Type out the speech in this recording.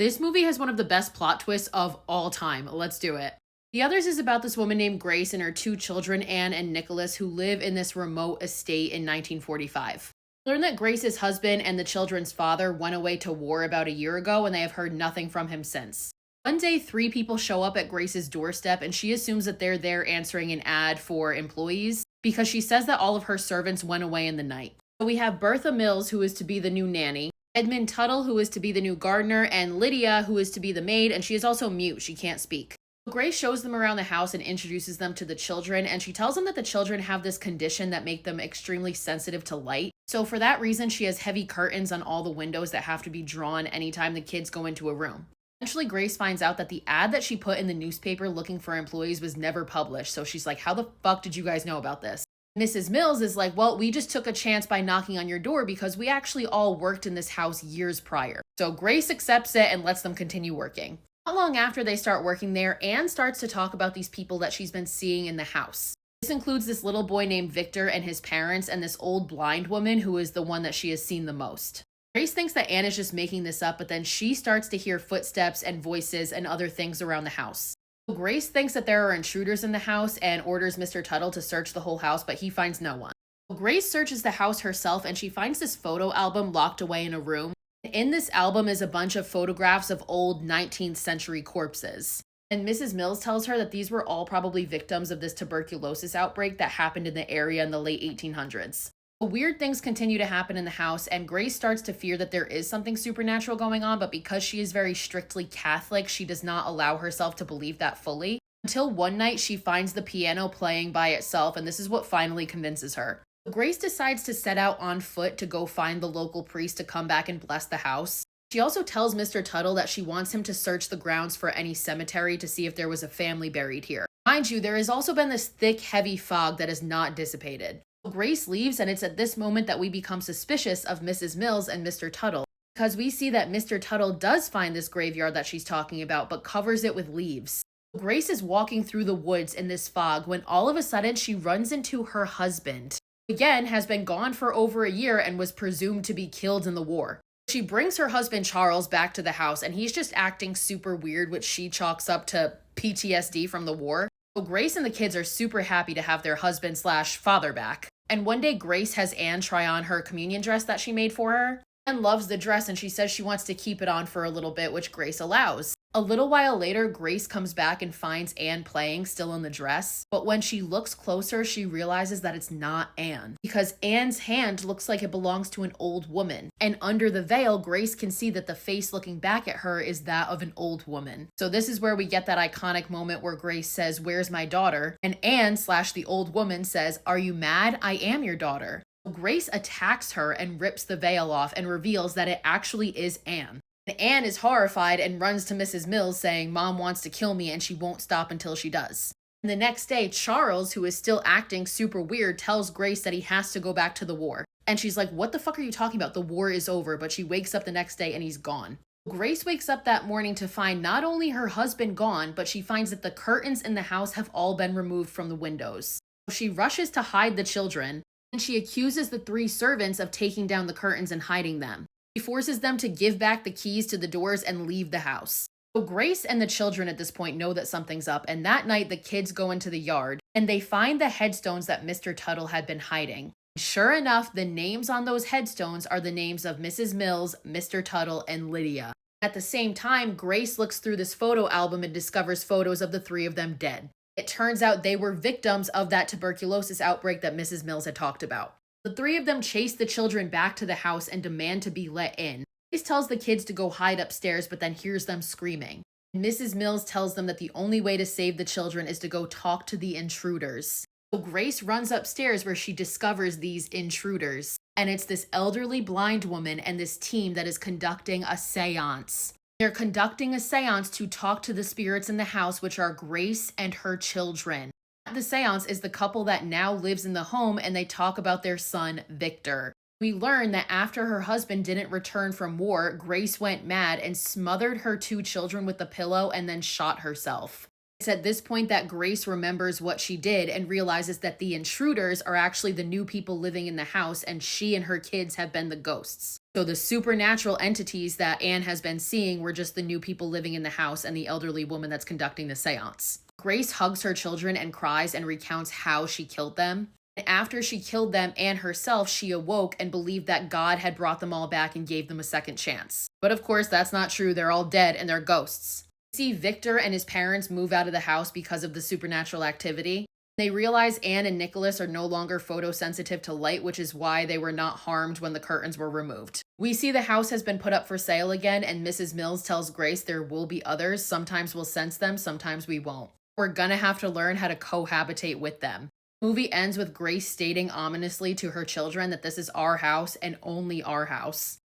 This movie has one of the best plot twists of all time. Let's do it. The Others is about this woman named Grace and her two children, Anne and Nicholas, who live in this remote estate in 1945. Learn that Grace's husband and the children's father went away to war about a year ago, and they have heard nothing from him since. One day, three people show up at Grace's doorstep, and she assumes that they're there answering an ad for employees because she says that all of her servants went away in the night. So we have Bertha Mills, who is to be the new nanny, Edmund Tuttle, who is to be the new gardener, and Lydia, who is to be the maid, and she is also mute. She can't speak. Grace shows them around the house and introduces them to the children, and she tells them that the children have this condition that make them extremely sensitive to light. So for that reason, she has heavy curtains on all the windows that have to be drawn anytime the kids go into a room. Eventually, Grace finds out that the ad that she put in the newspaper looking for employees was never published, so she's like, how the fuck did you guys know about this? Mrs. Mills is like, well, we just took a chance by knocking on your door because we actually all worked in this house years prior. So Grace accepts it and lets them continue working. Not long after they start working there, Anne starts to talk about these people that she's been seeing in the house. This includes this little boy named Victor and his parents and this old blind woman who is the one that she has seen the most. Grace thinks that Anne is just making this up, but then she starts to hear footsteps and voices and other things around the house. Grace thinks that there are intruders in the house and orders Mr. Tuttle to search the whole house, but he finds no one. Grace searches the house herself and she finds this photo album locked away in a room. In this album is a bunch of photographs of old 19th century corpses. And Mrs. Mills tells her that these were all probably victims of this tuberculosis outbreak that happened in the area in the late 1800s. Weird things continue to happen in the house, and Grace starts to fear that there is something supernatural going on, but because she is very strictly Catholic, she does not allow herself to believe that fully. Until one night she finds the piano playing by itself, and this is what finally convinces her. Grace decides to set out on foot to go find the local priest to come back and bless the house. She also tells Mr. Tuttle that she wants him to search the grounds for any cemetery to see if there was a family buried here. Mind you, there has also been this thick, heavy fog that is not dissipated. Grace leaves, and it's at this moment that we become suspicious of Mrs. Mills and Mr. Tuttle, because we see that Mr. Tuttle does find this graveyard that she's talking about, but covers it with leaves. Grace is walking through the woods in this fog when all of a sudden she runs into her husband. Again, has been gone for over a year and was presumed to be killed in the war. She brings her husband Charles back to the house, and he's just acting super weird, which she chalks up to PTSD from the war. So Grace and the kids are super happy to have their husband/father back. And one day Grace has Anne try on her communion dress that she made for her. Anne loves the dress and she says she wants to keep it on for a little bit, which Grace allows. A little while later, Grace comes back and finds Anne playing, still in the dress. But when she looks closer, she realizes that it's not Anne, because Anne's hand looks like it belongs to an old woman. And under the veil, Grace can see that the face looking back at her is that of an old woman. So this is where we get that iconic moment where Grace says, "Where's my daughter?" And Anne/the old woman says, "Are you mad? I am your daughter." Grace attacks her and rips the veil off and reveals that it actually is Anne. And Anne is horrified and runs to Mrs. Mills saying, "Mom wants to kill me and she won't stop until she does." And the next day, Charles, who is still acting super weird, tells Grace that he has to go back to the war. And she's like, "What the fuck are you talking about? The war is over." But she wakes up the next day and he's gone. Grace wakes up that morning to find not only her husband gone, but she finds that the curtains in the house have all been removed from the windows. She rushes to hide the children, and she accuses the three servants of taking down the curtains and hiding them. She forces them to give back the keys to the doors and leave the house. So Grace and the children at this point know that something's up, and that night the kids go into the yard, and they find the headstones that Mr. Tuttle had been hiding. Sure enough, the names on those headstones are the names of Mrs. Mills, Mr. Tuttle, and Lydia. At the same time, Grace looks through this photo album and discovers photos of the three of them dead. It turns out they were victims of that tuberculosis outbreak that Mrs. Mills had talked about. The three of them chase the children back to the house and demand to be let in. Grace tells the kids to go hide upstairs, but then hears them screaming. Mrs. Mills tells them that the only way to save the children is to go talk to the intruders. So Grace runs upstairs where she discovers these intruders. And it's this elderly blind woman and this team that is conducting a seance. They're conducting a seance to talk to the spirits in the house, which are Grace and her children. The seance is the couple that now lives in the home, and they talk about their son, Victor. We learn that after her husband didn't return from war, Grace went mad and smothered her two children with a pillow and then shot herself. It's at this point that Grace remembers what she did and realizes that the intruders are actually the new people living in the house, and she and her kids have been the ghosts. So the supernatural entities that Anne has been seeing were just the new people living in the house and the elderly woman that's conducting the seance. Grace hugs her children and cries and recounts how she killed them. And after she killed them and herself, she awoke and believed that God had brought them all back and gave them a second chance. But of course, that's not true. They're all dead and they're ghosts. We see Victor and his parents move out of the house because of the supernatural activity. They realize Anne and Nicholas are no longer photosensitive to light, which is why they were not harmed when the curtains were removed. We see the house has been put up for sale again, and Mrs. Mills tells Grace there will be others. Sometimes we'll sense them, sometimes we won't. We're gonna have to learn how to cohabitate with them. Movie ends with Grace stating ominously to her children that this is our house and only our house.